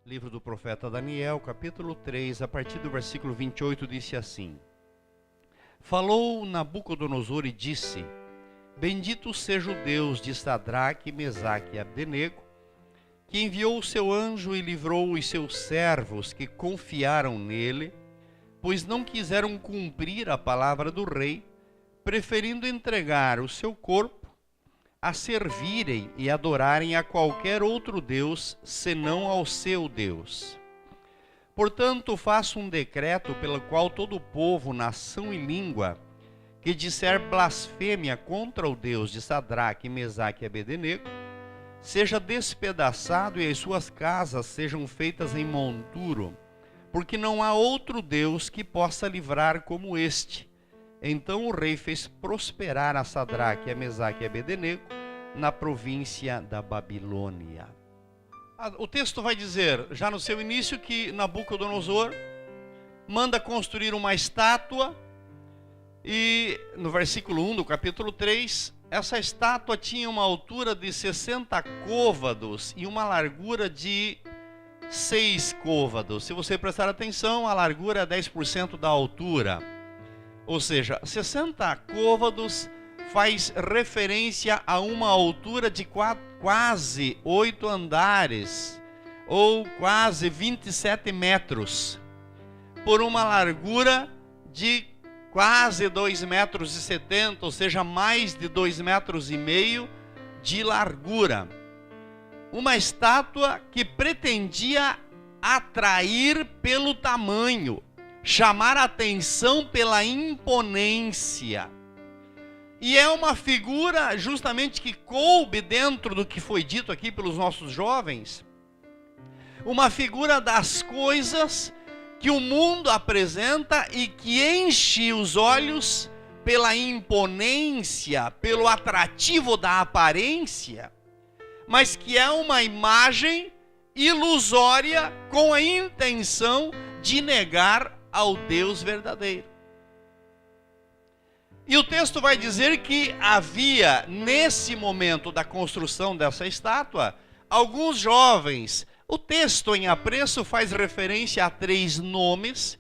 Livro do profeta Daniel, capítulo 3, a partir do versículo 28, disse assim: Falou Nabucodonosor e disse: Bendito seja o Deus de Sadraque, Mesaque e Abdenego, que enviou o seu anjo e livrou os seus servos que confiaram nele, pois não quiseram cumprir a palavra do rei, preferindo entregar o seu corpo a servirem e adorarem a qualquer outro Deus, senão ao seu Deus. Portanto, faço um decreto pelo qual todo povo, nação e língua, que disser blasfêmia contra o Deus de Sadraque, Mesaque e Abdenego, seja despedaçado e as suas casas sejam feitas em monturo, porque não há outro Deus que possa livrar como este. Então o rei fez prosperar a Sadraque, a Mesaque e a Abdenego na província da Babilônia. O texto vai dizer, já no seu início, que Nabucodonosor manda construir uma estátua e no versículo 1 do capítulo 3, essa estátua tinha uma altura de 60 côvados e uma largura de 6 côvados. Se você prestar atenção, a largura é 10% da altura. Ou seja, 60 côvados faz referência a uma altura de quase 8 andares, ou quase 27 metros, por uma largura de quase 2,70 metros, ou seja, mais de 2,5 metros de largura. Uma estátua que pretendia atrair pelo tamanho, chamar a atenção pela imponência. E é uma figura justamente que coube dentro do que foi dito aqui pelos nossos jovens, uma figura das coisas que o mundo apresenta e que enche os olhos pela imponência, pelo atrativo da aparência, mas que é uma imagem ilusória com a intenção de negar ao Deus verdadeiro. E o texto vai dizer que havia, nesse momento da construção dessa estátua, alguns jovens. O texto em apreço faz referência a 3 nomes,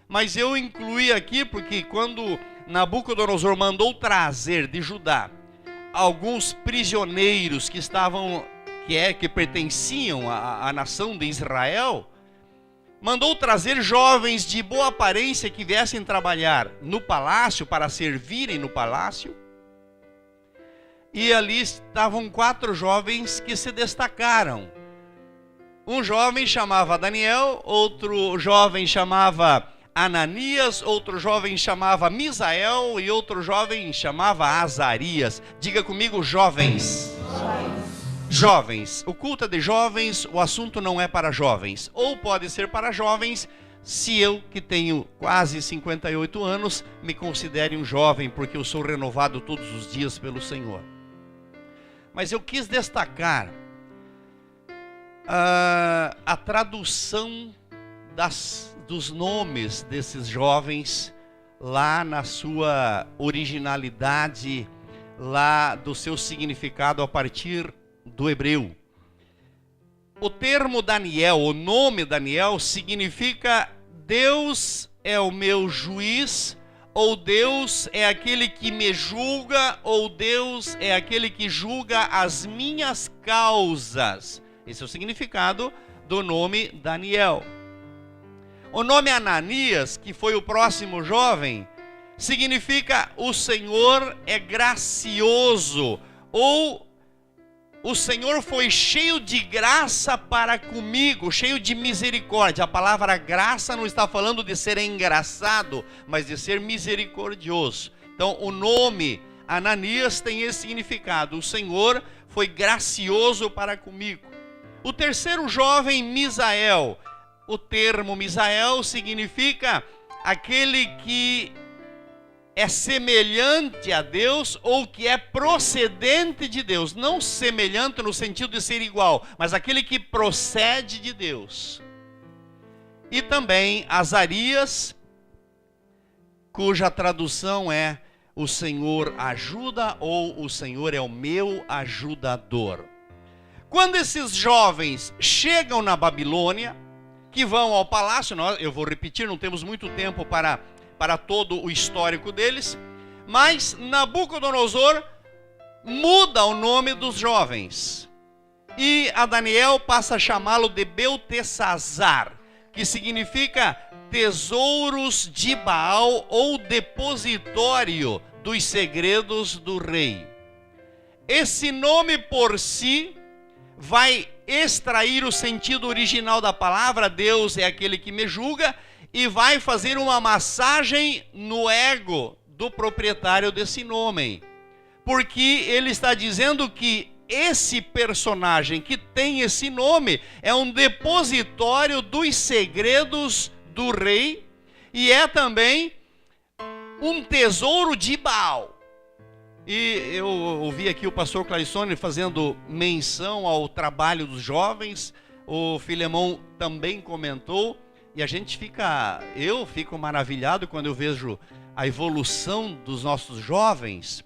mas eu incluí aqui porque quando Nabucodonosor mandou trazer de Judá alguns prisioneiros que pertenciam à nação de Israel, mandou trazer jovens de boa aparência que viessem trabalhar no palácio, para servirem no palácio. E ali estavam 4 jovens que se destacaram. Um jovem chamava Daniel, outro jovem chamava Ananias, outro jovem chamava Misael e outro jovem chamava Azarias. Diga comigo, jovens. Jovens, o culto é de jovens, o assunto não é para jovens. Ou pode ser para jovens, se eu, que tenho quase 58 anos, me considere um jovem, porque eu sou renovado todos os dias pelo Senhor. Mas eu quis destacar a tradução dos nomes desses jovens, lá na sua originalidade, lá do seu significado a partir do hebreu. O termo Daniel, o nome Daniel, significa Deus é o meu juiz, ou Deus é aquele que me julga, ou Deus é aquele que julga as minhas causas. Esse é o significado do nome Daniel. O nome Ananias, que foi o próximo jovem, significa o Senhor é gracioso, ou o Senhor foi cheio de graça para comigo, cheio de misericórdia. A palavra graça não está falando de ser engraçado, mas de ser misericordioso. Então o nome Ananias tem esse significado: o Senhor foi gracioso para comigo. O terceiro jovem, Misael. O termo Misael significa aquele que é semelhante a Deus ou que é procedente de Deus. Não semelhante no sentido de ser igual, mas aquele que procede de Deus. E também Azarias, cuja tradução é o Senhor ajuda ou o Senhor é o meu ajudador. Quando esses jovens chegam na Babilônia, que vão ao palácio, eu vou repetir, não temos muito tempo para todo o histórico deles, mas Nabucodonosor muda o nome dos jovens. E a Daniel passa a chamá-lo de Beltesazar, que significa tesouros de Baal ou depositório dos segredos do rei. Esse nome por si vai extrair o sentido original da palavra, Deus é aquele que me julga, e vai fazer uma massagem no ego do proprietário desse nome. Porque ele está dizendo que esse personagem que tem esse nome é um depositório dos segredos do rei e é também um tesouro de Baal. E eu ouvi aqui o pastor Clarissone fazendo menção ao trabalho dos jovens, o Filemão também comentou, e eu fico maravilhado quando eu vejo a evolução dos nossos jovens,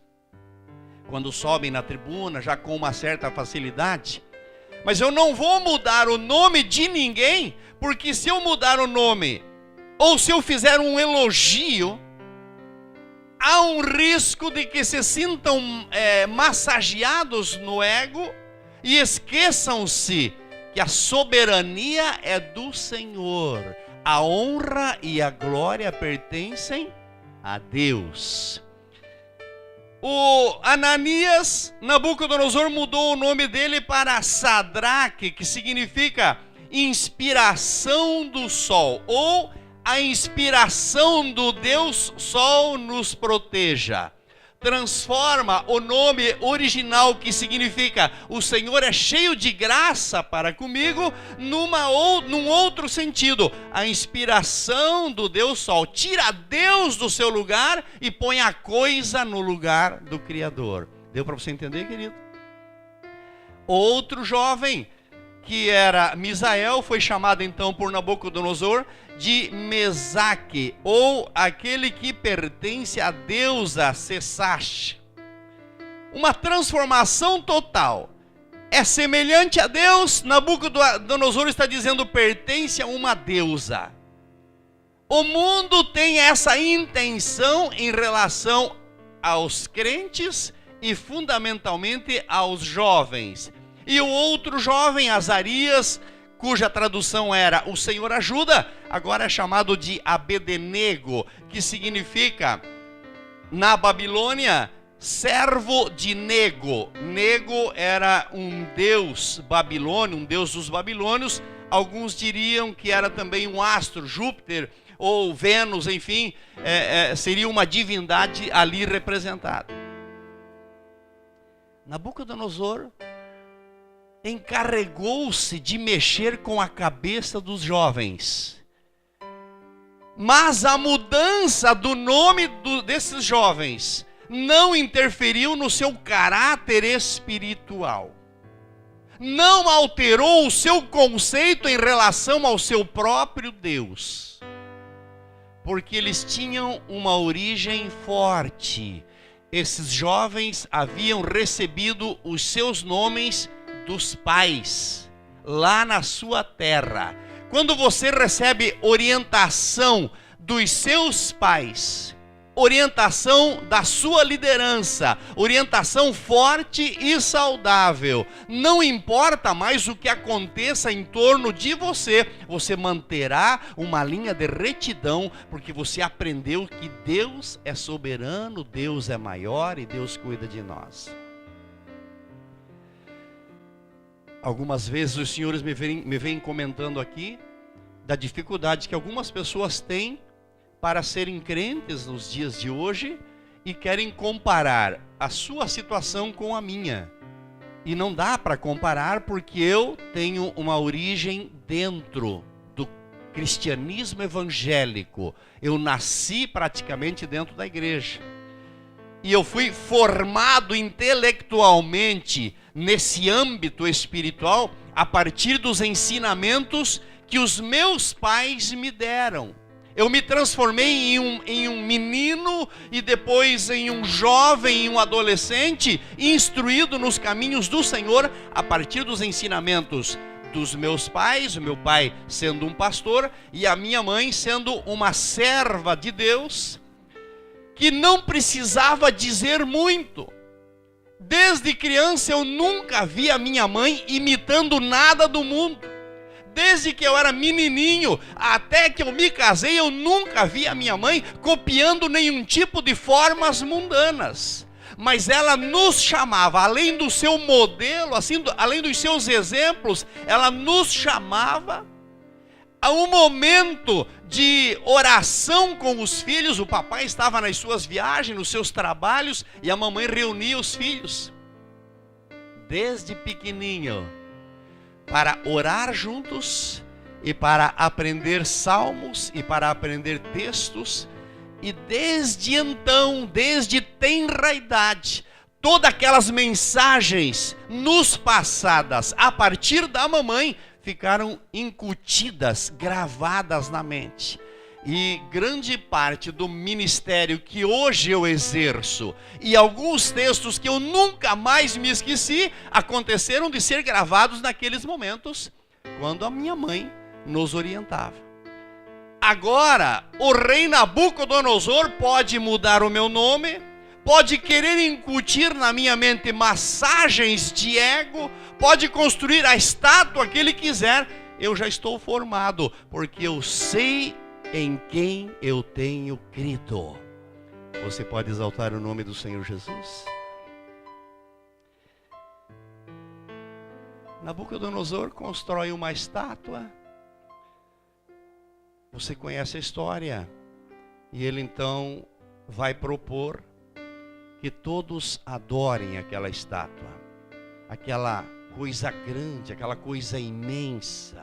quando sobem na tribuna, já com uma certa facilidade. Mas eu não vou mudar o nome de ninguém, porque se eu mudar o nome, ou se eu fizer um elogio, há um risco de que se sintam massageados no ego e esqueçam-se que a soberania é do Senhor. A honra e a glória pertencem a Deus. O Ananias, Nabucodonosor mudou o nome dele para Sadraque, que significa inspiração do sol, ou a inspiração do Deus Sol nos proteja. Transforma o nome original, que significa o Senhor é cheio de graça para comigo, num outro sentido. A inspiração do Deus Sol. Tira Deus do seu lugar e põe a coisa no lugar do Criador. Deu para você entender, querido? Outro jovem, que era Misael, foi chamado então por Nabucodonosor de Mesaque, ou aquele que pertence à deusa Sessash. Uma transformação total. É semelhante a Deus, Nabucodonosor está dizendo pertence a uma deusa. O mundo tem essa intenção em relação aos crentes e fundamentalmente aos jovens. E o outro jovem, Azarias, cuja tradução era o Senhor ajuda, agora é chamado de Abednego, que significa, na Babilônia, servo de Nego. Nego era um deus babilônio, um deus dos babilônios. Alguns diriam que era também um astro, Júpiter ou Vênus, enfim, seria uma divindade ali representada. Nabucodonosor encarregou-se de mexer com a cabeça dos jovens. Mas a mudança do nome desses jovens não interferiu no seu caráter espiritual. Não alterou o seu conceito em relação ao seu próprio Deus. Porque eles tinham uma origem forte. Esses jovens haviam recebido os seus nomes dos pais, lá na sua terra. Quando você recebe orientação dos seus pais, orientação da sua liderança, orientação forte e saudável, não importa mais o que aconteça em torno de você, você manterá uma linha de retidão, porque você aprendeu que Deus é soberano, Deus é maior e Deus cuida de nós. Algumas vezes os senhores me vêm comentando aqui da dificuldade que algumas pessoas têm para serem crentes nos dias de hoje e querem comparar a sua situação com a minha. E não dá para comparar porque eu tenho uma origem dentro do cristianismo evangélico. Eu nasci praticamente dentro da igreja. E eu fui formado intelectualmente nesse âmbito espiritual a partir dos ensinamentos que os meus pais me deram. Eu me transformei em um menino e depois em um jovem, em um adolescente, instruído nos caminhos do Senhor a partir dos ensinamentos dos meus pais, o meu pai sendo um pastor e a minha mãe sendo uma serva de Deus, que não precisava dizer muito. Desde criança eu nunca vi a minha mãe imitando nada do mundo. Desde que eu era menininho, até que eu me casei, eu nunca vi a minha mãe copiando nenhum tipo de formas mundanas. Mas ela nos chamava, além do seu modelo, assim, além dos seus exemplos, ela nos chamava a um momento de oração com os filhos. O papai estava nas suas viagens, nos seus trabalhos, e a mamãe reunia os filhos, desde pequenininho, para orar juntos e para aprender salmos e para aprender textos. E desde então, desde tenra idade, todas aquelas mensagens nos passadas a partir da mamãe ficaram incutidas, gravadas na mente. E grande parte do ministério que hoje eu exerço e alguns textos que eu nunca mais me esqueci aconteceram de ser gravados naqueles momentos quando a minha mãe nos orientava. Agora, o rei Nabucodonosor pode mudar o meu nome, pode querer incutir na minha mente massagens de ego, pode construir a estátua que ele quiser. Eu já estou formado, porque eu sei em quem eu tenho crido. Você pode exaltar o nome do Senhor Jesus? Nabucodonosor constrói uma estátua. Você conhece a história. E ele então vai propor que todos adorem aquela estátua, aquela coisa grande, aquela coisa imensa.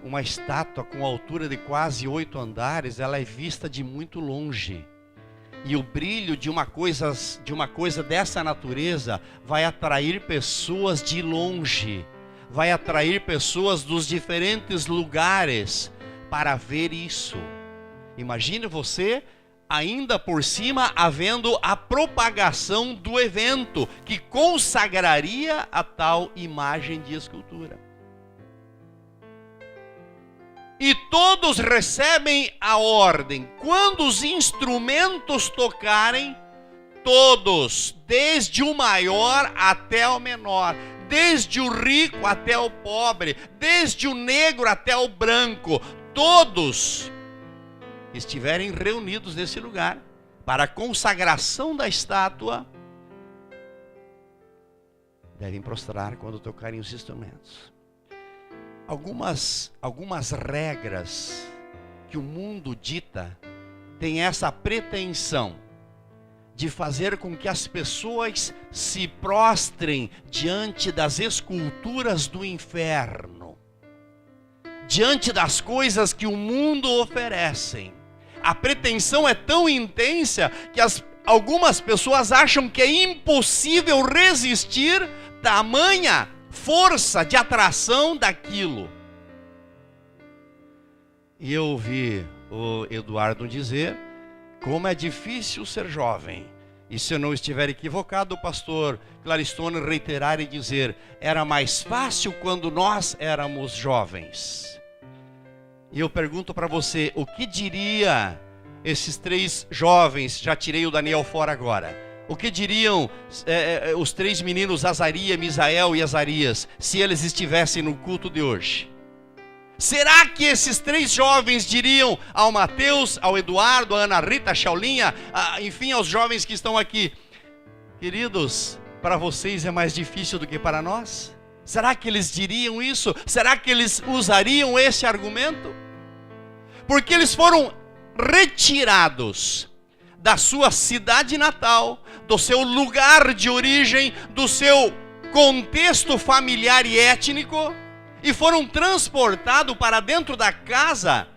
Uma estátua com altura de quase 8 andares, ela é vista de muito longe. E o brilho de uma coisa dessa natureza vai atrair pessoas de longe, vai atrair pessoas dos diferentes lugares para ver isso. Imagine você, ainda por cima, havendo a propagação do evento que consagraria a tal imagem de escultura. E todos recebem a ordem: quando os instrumentos tocarem, todos, desde o maior até o menor, desde o rico até o pobre, desde o negro até o branco, todos estiverem reunidos nesse lugar para a consagração da estátua, devem prostrar quando tocarem os instrumentos. Algumas regras que o mundo dita têm essa pretensão de fazer com que as pessoas se prostrem diante das esculturas do inferno, diante das coisas que o mundo oferece. A pretensão é tão intensa que algumas pessoas acham que é impossível resistir tamanha força de atração daquilo. E eu ouvi o Eduardo dizer como é difícil ser jovem. E se eu não estiver equivocado, o pastor Claristone reiterar e dizer: era mais fácil quando nós éramos jovens. E eu pergunto para você, o que diria esses 3 jovens? Já tirei o Daniel fora agora. O que diriam os 3 meninos, Azarias, Misael e Azarias, se eles estivessem no culto de hoje? Será que esses 3 jovens diriam ao Mateus, ao Eduardo, à Ana Rita, à Chaulinha, enfim, aos jovens que estão aqui: queridos, para vocês é mais difícil do que para nós? Será que eles diriam isso? Será que eles usariam esse argumento? Porque eles foram retirados da sua cidade natal, do seu lugar de origem, do seu contexto familiar e étnico, e foram transportados para dentro da casa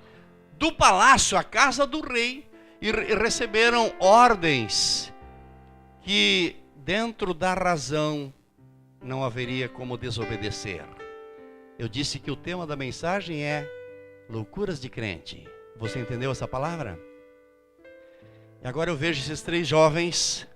do palácio, a casa do rei, e receberam ordens que dentro da razão não haveria como desobedecer. Eu disse que o tema da mensagem é loucuras de crente. Você entendeu essa palavra? E agora eu vejo esses 3 jovens.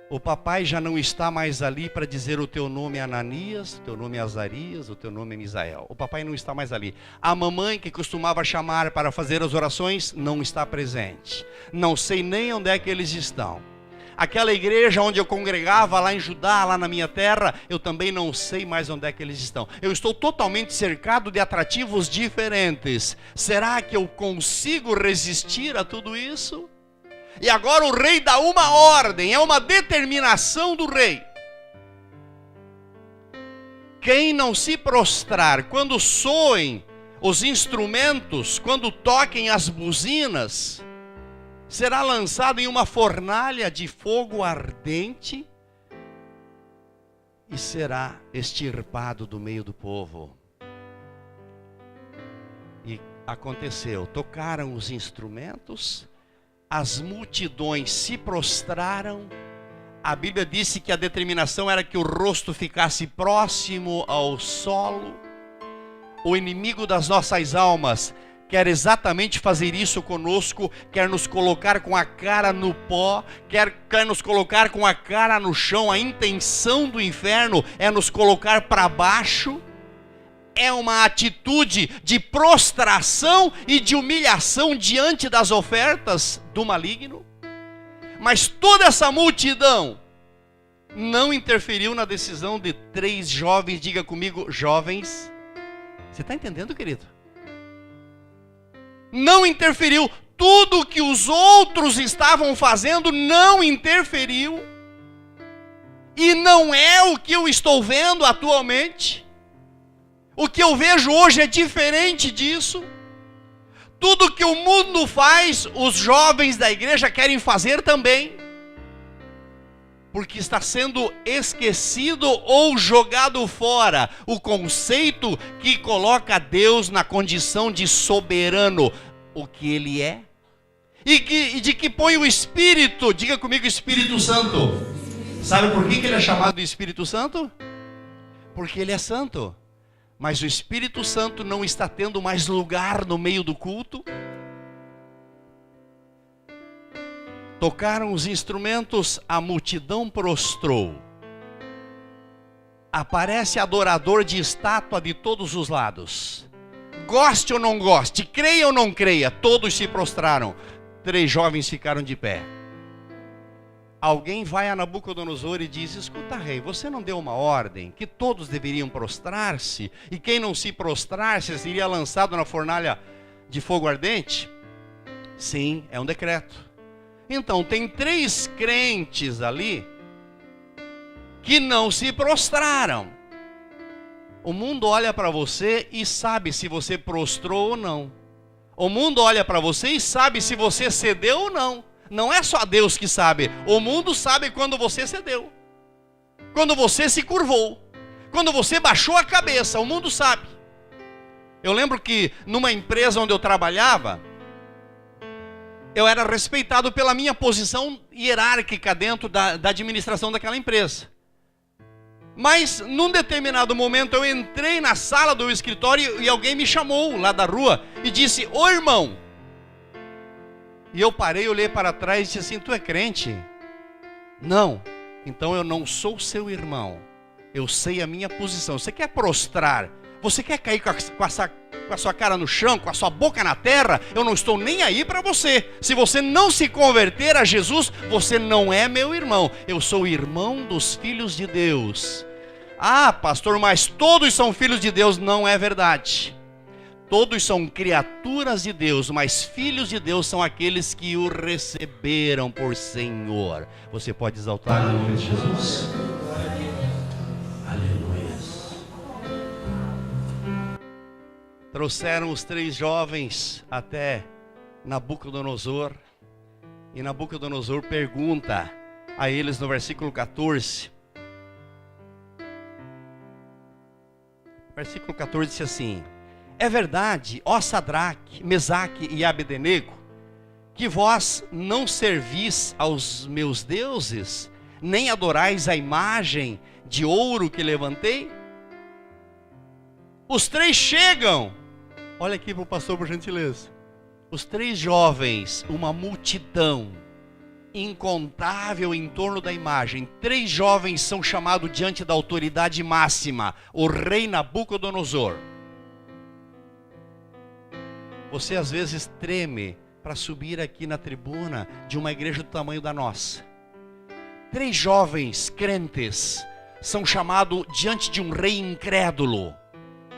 O papai já não está mais ali para dizer o teu nome é Ananias, o teu nome é Azarias, o teu nome é Misael. O papai não está mais ali. A mamãe que costumava chamar para fazer as orações não está presente. Não sei nem onde é que eles estão. Aquela igreja onde eu congregava lá em Judá, lá na minha terra, eu também não sei mais onde é que eles estão. Eu estou totalmente cercado de atrativos diferentes. Será que eu consigo resistir a tudo isso? E agora o rei dá uma ordem, é uma determinação do rei. Quem não se prostrar quando soem os instrumentos, quando toquem as buzinas, será lançado em uma fornalha de fogo ardente e será extirpado do meio do povo. E aconteceu, tocaram os instrumentos, as multidões se prostraram. A Bíblia disse que a determinação era que o rosto ficasse próximo ao solo. O inimigo das nossas almas quer exatamente fazer isso conosco, quer nos colocar com a cara no pó, quer nos colocar com a cara no chão. A intenção do inferno é nos colocar para baixo. É uma atitude de prostração e de humilhação diante das ofertas do maligno. Mas toda essa multidão não interferiu na decisão de 3 jovens. Diga comigo, jovens. Você está entendendo, querido? Não interferiu. Tudo que os outros estavam fazendo não interferiu. E não é o que eu estou vendo atualmente. O que eu vejo hoje é diferente disso. Tudo que o mundo faz, os jovens da igreja querem fazer também. Porque está sendo esquecido ou jogado fora o conceito que coloca Deus na condição de soberano, o que Ele é. E de que põe o Espírito, diga comigo, Espírito Santo. Sabe por que Ele é chamado de Espírito Santo? Porque Ele é santo. Mas o Espírito Santo não está tendo mais lugar no meio do culto. Tocaram os instrumentos, a multidão prostrou. Aparece adorador de estátua de todos os lados. Goste ou não goste, creia ou não creia, todos se prostraram. 3 jovens ficaram de pé. Alguém vai a Nabucodonosor e diz: escuta, rei, você não deu uma ordem que todos deveriam prostrar-se? E quem não se prostrasse seria lançado na fornalha de fogo ardente? Sim, é um decreto. Então tem 3 crentes ali que não se prostraram. O mundo olha para você e sabe se você prostrou ou não. O mundo olha para você e sabe se você cedeu ou não. Não é só Deus que sabe. O mundo sabe quando você cedeu, quando você se curvou, quando você baixou a cabeça. O mundo sabe. Eu lembro que numa empresa onde eu trabalhava, eu era respeitado pela minha posição hierárquica dentro da administração daquela empresa. Mas num determinado momento eu entrei na sala do escritório e alguém me chamou lá da rua e disse: ô irmão. E eu parei, olhei para trás e disse assim: tu é crente? Não. Então eu não sou seu irmão. Eu sei a minha posição. Você quer prostrar? Você quer cair com a sua cara no chão, com a sua boca na terra? Eu não estou nem aí para você. Se você não se converter a Jesus, você não é meu irmão. Eu sou irmão dos filhos de Deus. Ah, pastor, mas todos são filhos de Deus. Não é verdade. Todos são criaturas de Deus, mas filhos de Deus são aqueles que o receberam por Senhor. Você pode exaltar o nome de Jesus? Aleluia. Trouxeram os 3 jovens até Nabucodonosor. E Nabucodonosor pergunta a eles no versículo 14. Versículo 14 diz assim: é verdade, ó Sadraque, Mesaque e Abdenego, que vós não servis aos meus deuses, nem adorais a imagem de ouro que levantei? Os 3 chegam. Olha aqui para o pastor, por gentileza. Os 3 jovens, uma multidão incontável em torno da imagem. 3 jovens são chamados diante da autoridade máxima, o rei Nabucodonosor. Você às vezes treme para subir aqui na tribuna de uma igreja do tamanho da nossa. 3 jovens crentes são chamados diante de um rei incrédulo,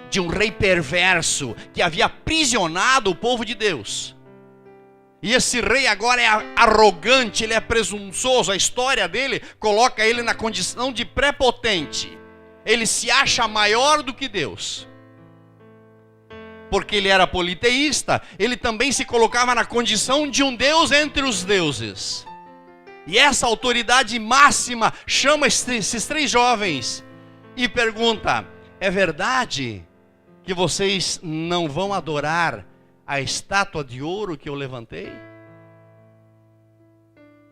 de um rei perverso, que havia aprisionado o povo de Deus. E esse rei agora é arrogante, ele é presunçoso, a história dele coloca ele na condição de prepotente. Ele se acha maior do que Deus. Porque ele era politeísta, ele também se colocava na condição de um Deus entre os deuses. E essa autoridade máxima chama esses 3 jovens e pergunta: é verdade que vocês não vão adorar a estátua de ouro que eu levantei?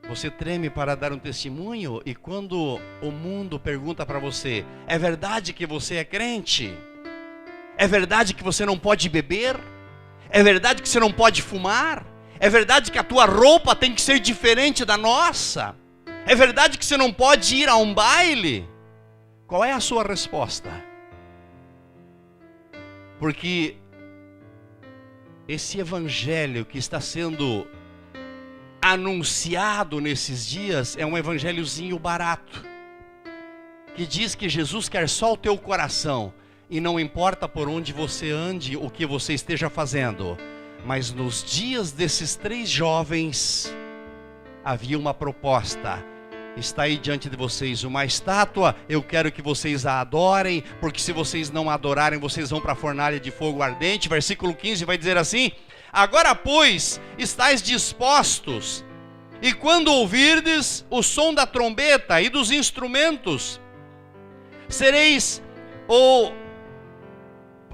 Você treme para dar um testemunho, e quando o mundo pergunta para você: é verdade que você é crente? É verdade que você não pode beber? É verdade que você não pode fumar? É verdade que a tua roupa tem que ser diferente da nossa? É verdade que você não pode ir a um baile? Qual é a sua resposta? Porque esse evangelho que está sendo anunciado nesses dias é um evangelhozinho barato, que diz que Jesus quer só o teu coração, e não importa por onde você ande, o que você esteja fazendo. Mas nos dias desses 3 jovens havia uma proposta: está aí diante de vocês uma estátua, eu quero que vocês a adorem, porque se vocês não adorarem, vocês vão para a fornalha de fogo ardente. Versículo 15 vai dizer assim: agora pois, estáis dispostos, e quando ouvirdes o som da trombeta e dos instrumentos, sereis, ou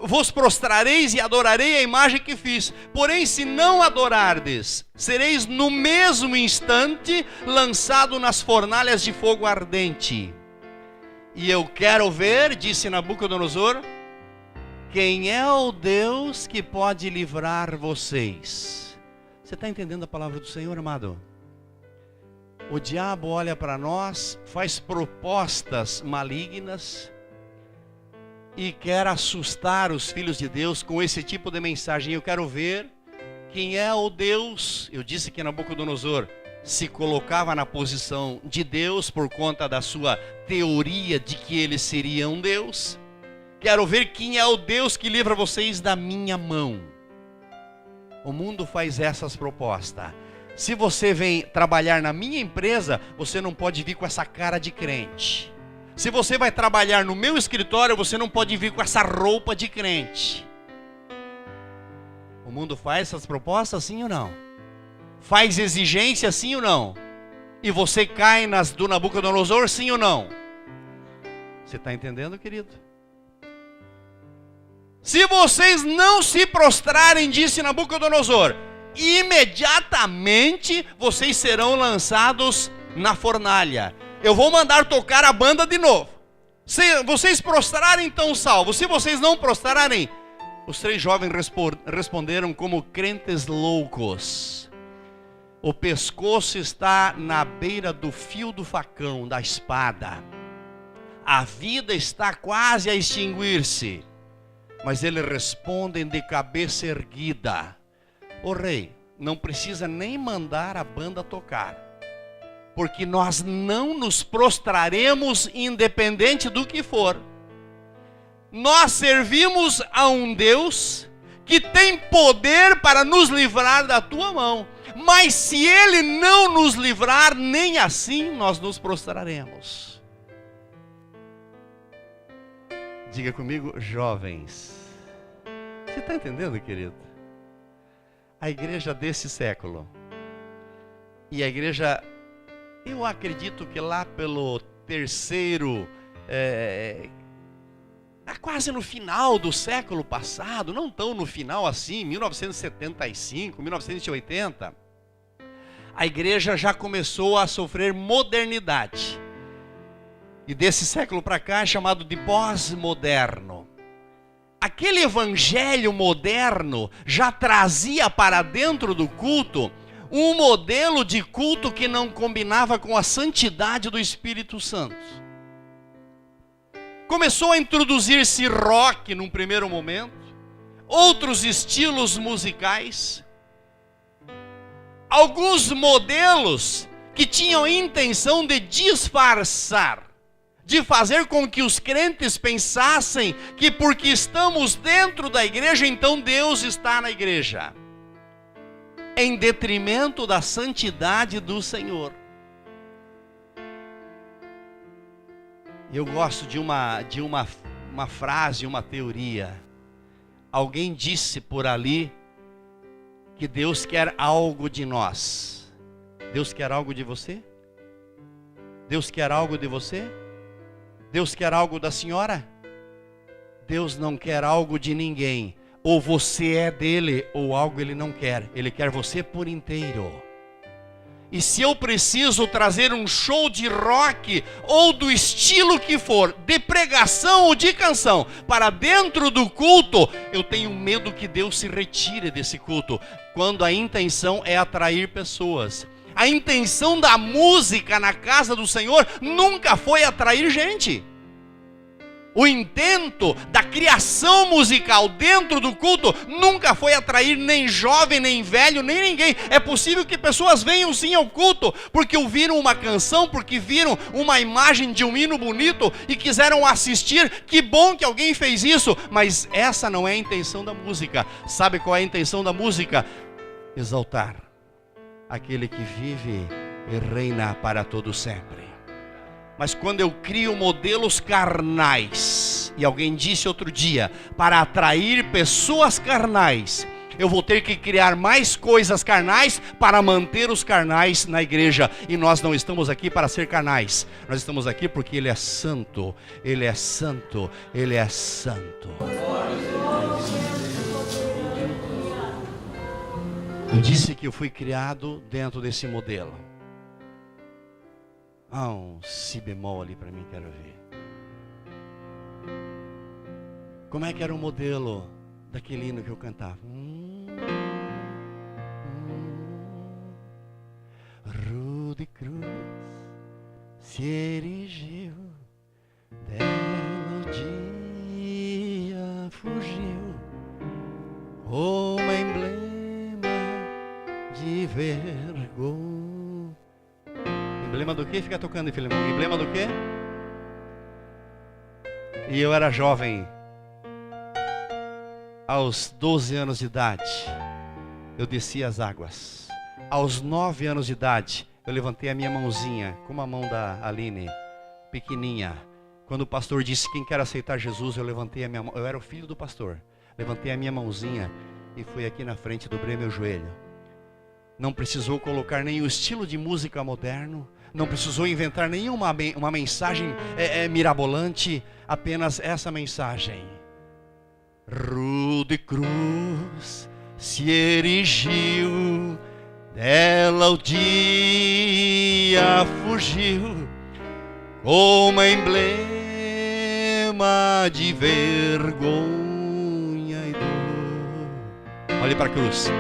vos prostrareis e adorarei a imagem que fiz. Porém, se não adorardes, sereis no mesmo instante lançado nas fornalhas de fogo ardente. E eu quero ver, disse Nabucodonosor, quem é o Deus que pode livrar vocês. Você está entendendo a palavra do Senhor, amado? O diabo olha para nós, faz propostas malignas e quer assustar os filhos de Deus com esse tipo de mensagem. Eu quero ver quem é o Deus. Eu disse que Nabucodonosor se colocava na posição de Deus por conta da sua teoria de que ele seria um Deus. Quero ver quem é o Deus que livra vocês da minha mão. O mundo faz essas propostas. Se você vem trabalhar na minha empresa, você não pode vir com essa cara de crente. Se você vai trabalhar no meu escritório, você não pode vir com essa roupa de crente. O mundo faz essas propostas, sim ou não? Faz exigência, sim ou não? E você cai nas do Nabucodonosor, sim ou não? Você está entendendo, querido? Se vocês não se prostrarem, disse Nabucodonosor, imediatamente vocês serão lançados na fornalha. Eu vou mandar tocar a banda de novo. Se vocês prostrarem, então salvo. Se vocês não prostrarem, os 3 jovens responderam como crentes loucos. O pescoço está na beira do fio do facão, da espada. A vida está quase a extinguir-se. Mas eles respondem de cabeça erguida. O rei não precisa nem mandar a banda tocar, porque nós não nos prostraremos independente do que for. Nós servimos a um Deus que tem poder para nos livrar da tua mão. Mas se Ele não nos livrar, nem assim nós nos prostraremos. Diga comigo, jovens. Você está entendendo, querido? A igreja desse século e a igreja... Eu acredito que lá pelo terceiro, quase no final do século passado, não tão no final assim, 1975, 1980, a igreja já começou a sofrer modernidade. E desse século para cá é chamado de pós-moderno. aquele evangelho moderno já trazia para dentro do culto um modelo de culto que não combinava com a santidade do Espírito Santo. Começou a introduzir-se rock num primeiro momento, outros estilos musicais, alguns modelos que tinham a intenção de disfarçar, de fazer com que os crentes pensassem que porque estamos dentro da igreja, então Deus está na igreja, em detrimento da santidade do Senhor. Eu gosto de uma frase, uma teoria. Alguém disse por ali que Deus quer algo de nós. Deus quer algo de você? Deus quer algo de você? Deus quer algo da senhora? Deus não quer algo de ninguém. Ou você é dele, ou algo ele não quer. Ele quer você por inteiro. E se eu preciso trazer um show de rock, ou do estilo que for, de pregação ou de canção, para dentro do culto, eu tenho medo que Deus se retire desse culto, quando a intenção é atrair pessoas. A intenção da música na casa do Senhor nunca foi atrair gente. O intento da criação musical dentro do culto nunca foi atrair nem jovem, nem velho, nem ninguém. É possível que pessoas venham sim ao culto porque ouviram uma canção, porque viram uma imagem de um hino bonito e quiseram assistir. Que bom que alguém fez isso, mas essa não é a intenção da música. Sabe qual é a intenção da música? Exaltar aquele que vive e reina para todo sempre. Mas quando eu crio modelos carnais, e alguém disse outro dia, para atrair pessoas carnais, eu vou ter que criar mais coisas carnais para manter os carnais na igreja. E nós não estamos aqui para ser carnais. Nós estamos aqui porque Ele é santo, Ele é santo, Ele é santo. Eu disse que eu fui criado dentro desse modelo. Um si bemol ali para mim, quero ver. Como é que era o modelo daquele hino que eu cantava? Rude cruz se erigiu, dela o dia fugiu, como emblema de vergonha. Emblema do que? Fica tocando, filho. Emblema do que? E eu era jovem. Aos 12 anos de idade, eu desci as águas. Aos 9 anos de idade, eu levantei a minha mãozinha, como a mão da Aline, pequenininha. Quando o pastor disse quem quer aceitar Jesus, eu levantei a minha mão. Eu era o filho do pastor. Levantei a minha mãozinha e fui aqui na frente, dobrei meu joelho. Não precisou colocar nenhum estilo de música moderno. Não precisou inventar nenhuma uma mensagem mirabolante. Apenas essa mensagem. Rude cruz se erigiu, dela o dia fugiu, como emblema de vergonha e dor. Olhe para a cruz.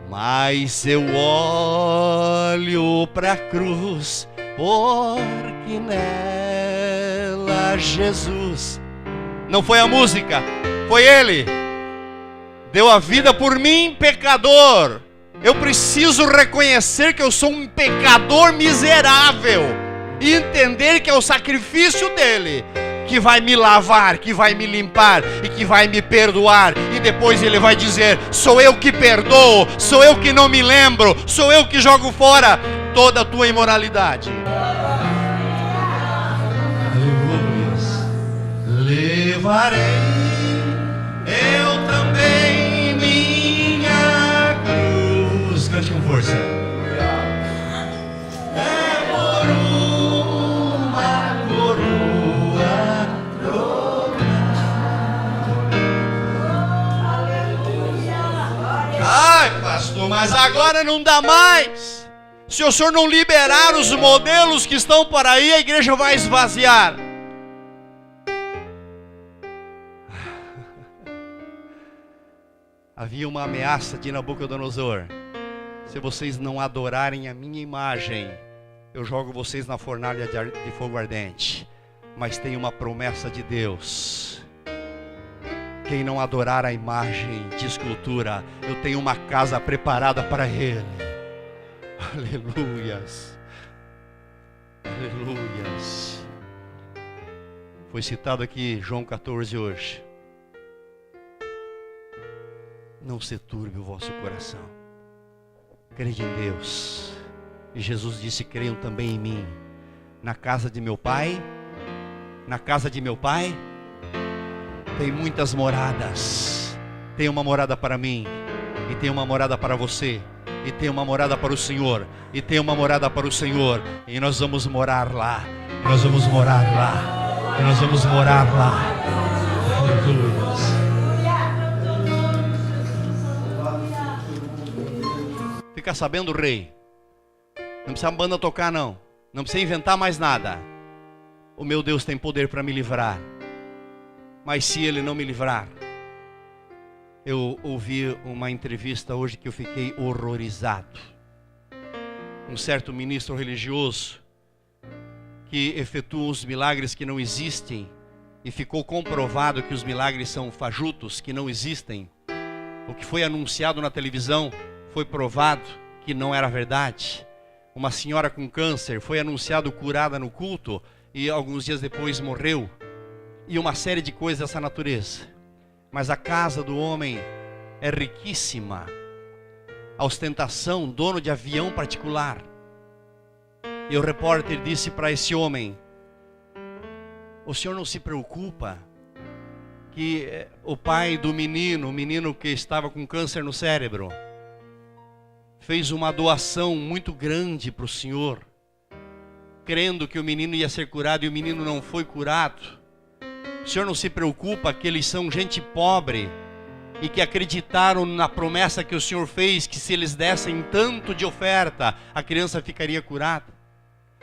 Mas eu olho para a cruz, porque nela Jesus, não foi a música, foi Ele, deu a vida por mim, pecador. Eu preciso reconhecer que eu sou um pecador miserável e entender que é o sacrifício dele que vai me lavar, que vai me limpar e que vai me perdoar. E depois ele vai dizer: sou eu que perdoo, sou eu que não me lembro, sou eu que jogo fora toda a tua imoralidade. Levarei eu também minha cruz. Cante com força. Pastor, mas agora não dá mais. Se o senhor não liberar os modelos que estão por aí, a igreja vai esvaziar. Havia uma ameaça de Nabucodonosor: se vocês não adorarem a minha imagem, eu jogo vocês na fornalha de fogo ardente. Mas tem uma promessa de Deus: quem não adorar a imagem de escultura, eu tenho uma casa preparada para ele. Aleluias, aleluias. Foi citado aqui João 14 hoje. Não se turbe o vosso coração. Crede em Deus. E Jesus disse: creiam também em mim. Na casa de meu Pai, tem muitas moradas. Tem uma morada para mim, e tem uma morada para você, e tem uma morada para o Senhor, e tem uma morada para o Senhor. E nós vamos morar lá. E nós vamos morar lá. E nós vamos morar lá. Aleluia. Fica sabendo, rei, não precisa a banda tocar não. Não precisa inventar mais nada. O meu Deus tem poder para me livrar. Mas se Ele não me livrar... Eu ouvi uma entrevista hoje que eu fiquei horrorizado. Um certo ministro religioso que efetua os milagres que não existem, e ficou comprovado que os milagres são fajutos, que não existem. O que foi anunciado na televisão foi provado que não era verdade. Uma senhora com câncer foi anunciado curada no culto e alguns dias depois morreu. E uma série de coisas dessa natureza. Mas a casa do homem é riquíssima. A ostentação, dono de avião particular. E o repórter disse para esse homem: o senhor não se preocupa que o pai do menino, o menino que estava com câncer no cérebro, fez uma doação muito grande para o senhor, crendo que o menino ia ser curado, e o menino não foi curado. O senhor não se preocupa que eles são gente pobre e que acreditaram na promessa que o senhor fez, que se eles dessem tanto de oferta, a criança ficaria curada?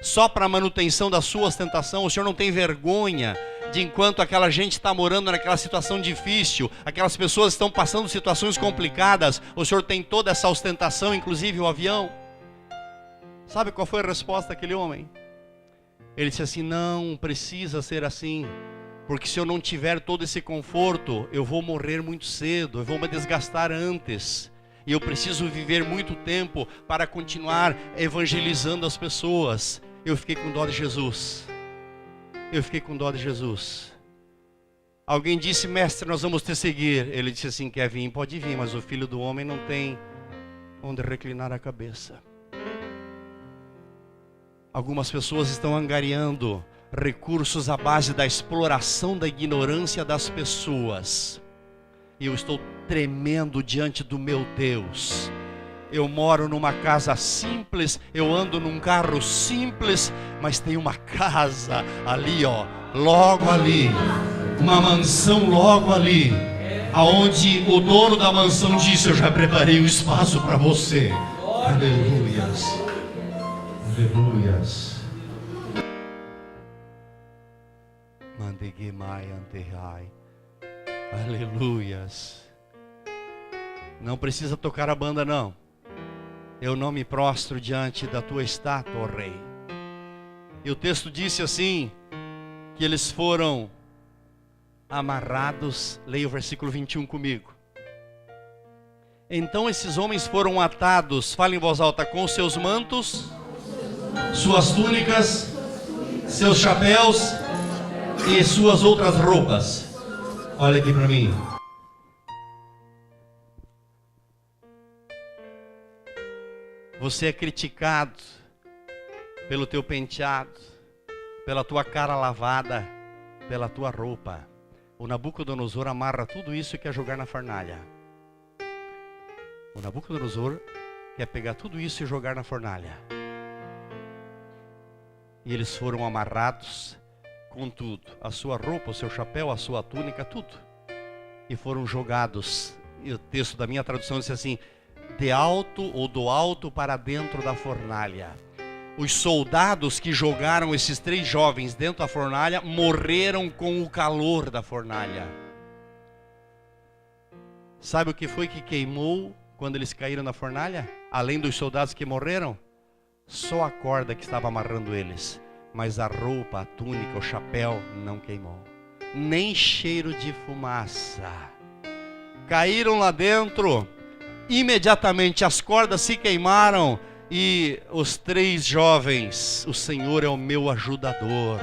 Só para a manutenção da sua ostentação, o senhor não tem vergonha de, enquanto aquela gente está morando naquela situação difícil, aquelas pessoas estão passando situações complicadas, o senhor tem toda essa ostentação, inclusive o avião? Sabe qual foi a resposta daquele homem? Ele disse assim: não precisa ser assim, porque se eu não tiver todo esse conforto, eu vou morrer muito cedo, eu vou me desgastar antes, e eu preciso viver muito tempo para continuar evangelizando as pessoas. Eu fiquei com dó de Jesus. Eu fiquei com dó de Jesus. Alguém disse: mestre, nós vamos te seguir. Ele disse assim: quer vir? Pode vir, mas o filho do homem não tem onde reclinar a cabeça. Algumas pessoas estão angariando recursos à base da exploração da ignorância das pessoas. E eu estou tremendo diante do meu Deus. Eu moro numa casa simples, eu ando num carro simples, mas tem uma casa ali, ó, logo ali, uma mansão logo ali, aonde o dono da mansão disse: eu já preparei o espaço para você. Aleluias, aleluias. Mandeguemai antehai. Aleluias. Não precisa tocar a banda não. Eu não me prostro diante da tua estátua, ó rei. E o texto disse assim, que eles foram amarrados. Leia o versículo 21 comigo. Então esses homens foram atados, fala em voz alta, com seus mantos, suas túnicas, seus chapéus e suas outras roupas. Olha aqui para mim. Você é criticado pelo teu penteado, pela tua cara lavada, pela tua roupa. O Nabucodonosor amarra tudo isso e quer jogar na fornalha. O Nabucodonosor quer pegar tudo isso e jogar na fornalha. E eles foram amarrados com tudo, a sua roupa, o seu chapéu, a sua túnica, tudo. E foram jogados, e o texto da minha tradução diz assim: de alto ou do alto para dentro da fornalha. Os soldados que jogaram esses 3 jovens dentro da fornalha morreram com o calor da fornalha. Sabe o que foi que queimou quando eles caíram na fornalha? Além dos soldados que morreram? Só a corda que estava amarrando eles. Mas a roupa, a túnica, o chapéu não queimou. Nem cheiro de fumaça. Caíram lá dentro. Imediatamente as cordas se queimaram. E os 3 jovens: o Senhor é o meu ajudador.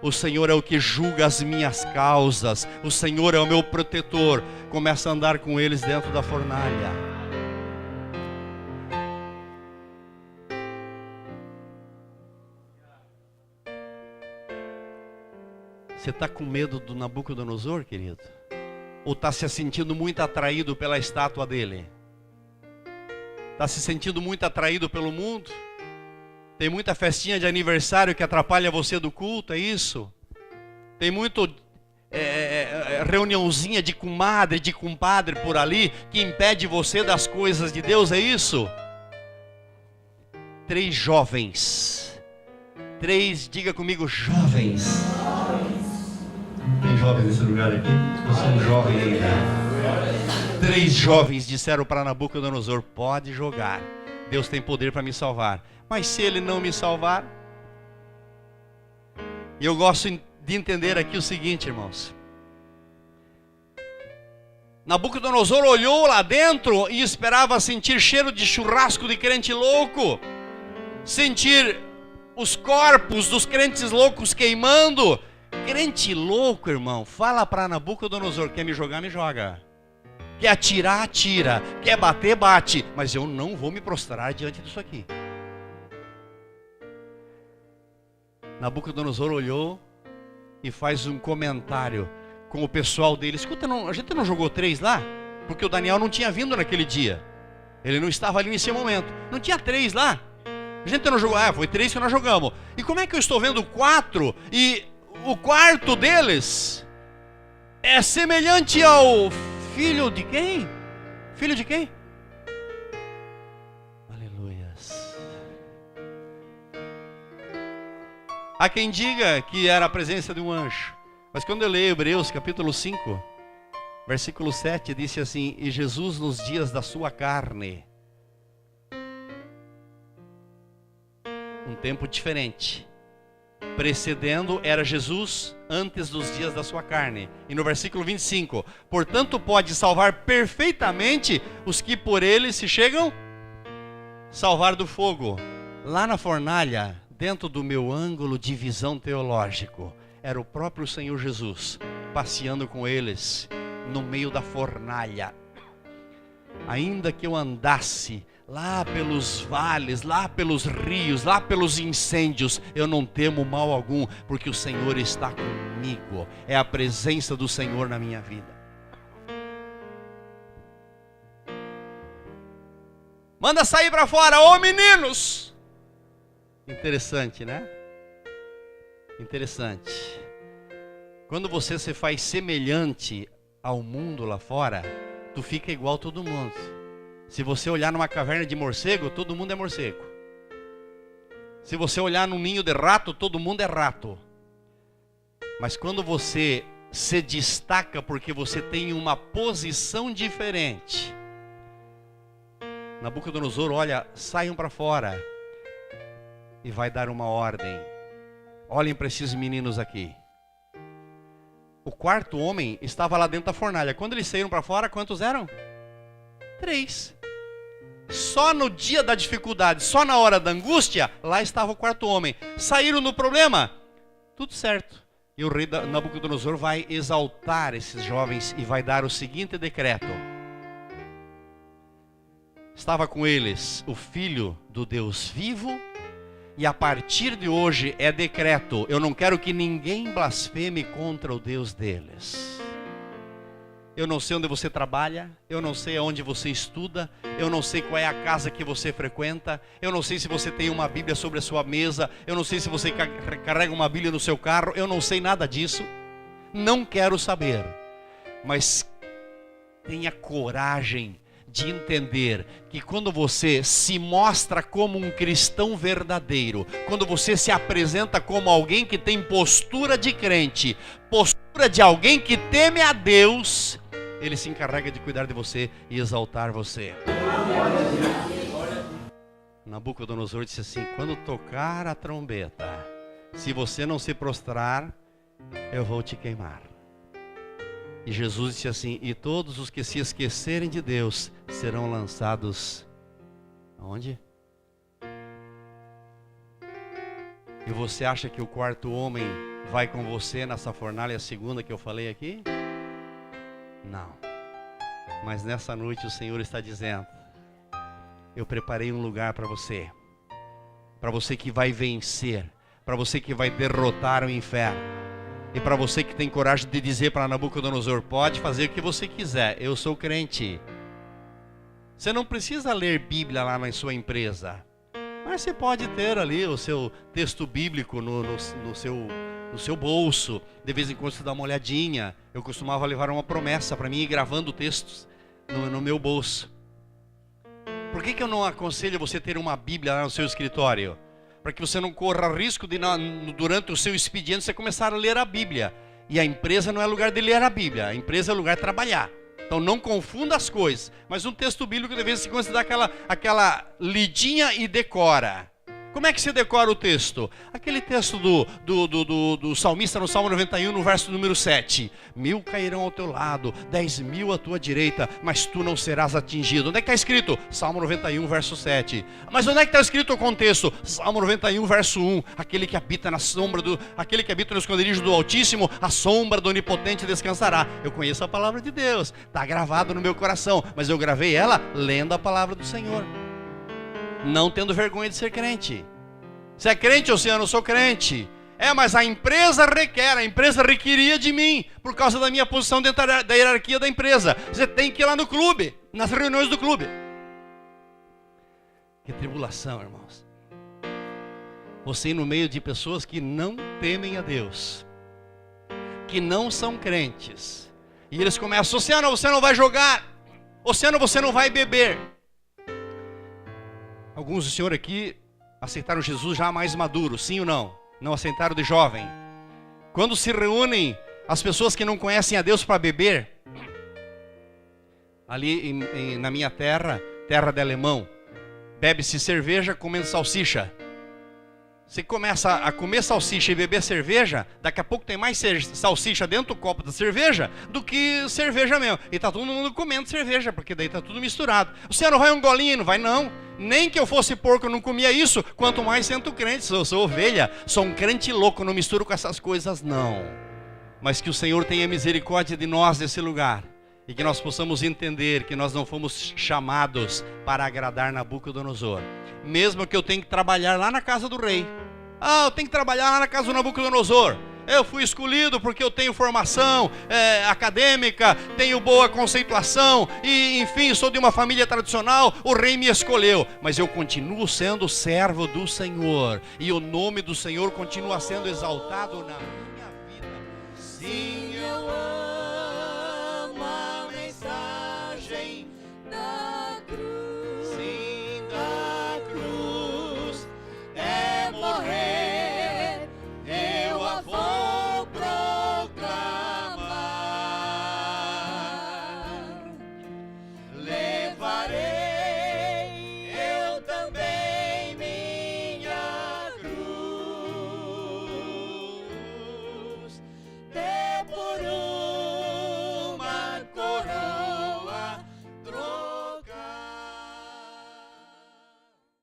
O Senhor é o que julga as minhas causas. O Senhor é o meu protetor. Começa a andar com eles dentro da fornalha. Você está com medo do Nabucodonosor, querido? Ou está se sentindo muito atraído pela estátua dele? Está se sentindo muito atraído pelo mundo? Tem muita festinha de aniversário que atrapalha você do culto, é isso? Tem muito reuniãozinha de comadre, de compadre por ali, que impede você das coisas de Deus, é isso? 3 jovens. 3, diga comigo, jovens. Tem jovens nesse lugar aqui? Eu sou um jovem ainda. 3 jovens disseram para Nabucodonosor: pode jogar, Deus tem poder para me salvar. Mas se ele não me salvar? E eu gosto de entender aqui o seguinte, irmãos. Nabucodonosor olhou lá dentro e esperava sentir cheiro de churrasco de crente louco, sentir os corpos dos crentes loucos queimando. Crente louco, irmão, fala para Nabucodonosor: quer me jogar, me joga. Quer atirar, atira. Quer bater, bate. Mas eu não vou me prostrar diante disso aqui. Nabucodonosor olhou e faz um comentário com o pessoal dele. Escuta, a gente não jogou 3 lá? Porque o Daniel não tinha vindo naquele dia. Ele não estava ali nesse momento. Não tinha 3 lá? A gente não jogou. Foi 3 que nós jogamos. E como é que eu estou vendo 4 e o quarto deles é semelhante ao filho de quem? Filho de quem? Há quem diga que era a presença de um anjo. Mas quando eu leio Hebreus capítulo 5, versículo 7, disse assim: e Jesus nos dias da sua carne. Um tempo diferente. Precedendo era Jesus antes dos dias da sua carne. E no versículo 25: portanto pode salvar perfeitamente os que por ele se chegam salvar do fogo. Lá na fornalha, dentro do meu ângulo de visão teológico, era o próprio Senhor Jesus passeando com eles no meio da fornalha. Ainda que eu andasse lá pelos vales, lá pelos rios, lá pelos incêndios, eu não temo mal algum, porque o Senhor está comigo. É a presença do Senhor na minha vida. Manda sair para fora, ô meninos! Interessante, né? Interessante. Quando você se faz semelhante ao mundo lá fora, tu fica igual a todo mundo. Se você olhar numa caverna de morcego, todo mundo é morcego. Se você olhar num ninho de rato, todo mundo é rato. Mas quando você se destaca porque você tem uma posição diferente, Nabucodonosor olha: saiam para fora. E vai dar uma ordem. Olhem para esses meninos aqui. O quarto homem estava lá dentro da fornalha. Quando eles saíram para fora, quantos eram? 3. Só no dia da dificuldade, só na hora da angústia, lá estava o quarto homem. Saíram no problema, tudo certo. E o rei Nabucodonosor vai exaltar esses jovens e vai dar o seguinte decreto: estava com eles o Filho do Deus vivo. E a partir de hoje é decreto: eu não quero que ninguém blasfeme contra o Deus deles. Eu não sei onde você trabalha, eu não sei aonde você estuda, eu não sei qual é a casa que você frequenta, eu não sei se você tem uma Bíblia sobre a sua mesa, eu não sei se você carrega uma Bíblia no seu carro, eu não sei nada disso, não quero saber. Mas tenha coragem de entender que quando você se mostra como um cristão verdadeiro, quando você se apresenta como alguém que tem postura de crente, postura de alguém que teme a Deus, Ele se encarrega de cuidar de você e exaltar você. Nabucodonosor disse assim: quando tocar a trombeta, se você não se prostrar, eu vou te queimar. E Jesus disse assim: e todos os que se esquecerem de Deus serão lançados aonde? E você acha que o quarto homem vai com você nessa fornalha segunda que eu falei aqui? Não. Mas nessa noite o Senhor está dizendo: eu preparei um lugar para você que vai vencer, para você que vai derrotar o inferno, e para você que tem coragem de dizer para Nabucodonosor: pode fazer o que você quiser, eu sou crente. Você não precisa ler Bíblia lá na sua empresa, mas você pode ter ali o seu texto bíblico no seu bolso. De vez em quando você dá uma olhadinha. Eu costumava levar uma promessa para mim ir gravando textos no meu bolso. Por que eu não aconselho você ter uma Bíblia lá no seu escritório? Para que você não corra risco de, durante o seu expediente, você começar a ler a Bíblia. E a empresa não é lugar de ler a Bíblia, a empresa é lugar de trabalhar. Então não confunda as coisas. Mas um texto bíblico, de vez em quando, você dá aquela lidinha e decora. Como é que você decora o texto? Aquele texto do salmista no Salmo 91, no verso número 7. 1000 cairão ao teu lado, 10.000 à tua direita, mas tu não serás atingido. Onde é que está escrito? Salmo 91, verso 7. Mas onde é que está escrito o contexto? Salmo 91, verso 1. Aquele que habita aquele que habita no esconderijo do Altíssimo, a sombra do Onipotente descansará. Eu conheço a palavra de Deus, está gravado no meu coração, mas eu gravei ela lendo a palavra do Senhor, não tendo vergonha de ser crente. Você é crente, Oceano? Eu sou crente. Mas a empresa requeria de mim, por causa da minha posição dentro da hierarquia da empresa. Você tem que ir lá no clube, nas reuniões do clube. Que tribulação, irmãos. Você ir no meio de pessoas que não temem a Deus, que não são crentes, e eles começam: Oceano, você não vai jogar. Oceano, você não vai beber. Alguns do senhor aqui aceitaram Jesus já mais maduro, sim ou não? Não aceitaram de jovem? Quando se reúnem as pessoas que não conhecem a Deus para beber, ali na minha terra de alemão, bebe-se cerveja comendo salsicha. Você começa a comer salsicha e beber cerveja, daqui a pouco tem mais salsicha dentro do copo da cerveja do que cerveja mesmo. E está todo mundo comendo cerveja, porque daí está tudo misturado. Você não vai um golinho? Não vai não. Nem que eu fosse porco eu não comia isso, quanto mais sendo crente. Eu sou ovelha, sou um crente louco, não misturo com essas coisas não. Mas que o Senhor tenha misericórdia de nós nesse lugar. E que nós possamos entender que nós não fomos chamados para agradar Nabucodonosor. Mesmo que eu tenha que trabalhar lá na casa do rei. Eu tenho que trabalhar lá na casa do Nabucodonosor. Eu fui escolhido porque eu tenho formação acadêmica, tenho boa conceituação e, enfim, sou de uma família tradicional, o rei me escolheu. Mas eu continuo sendo servo do Senhor. E o nome do Senhor continua sendo exaltado na...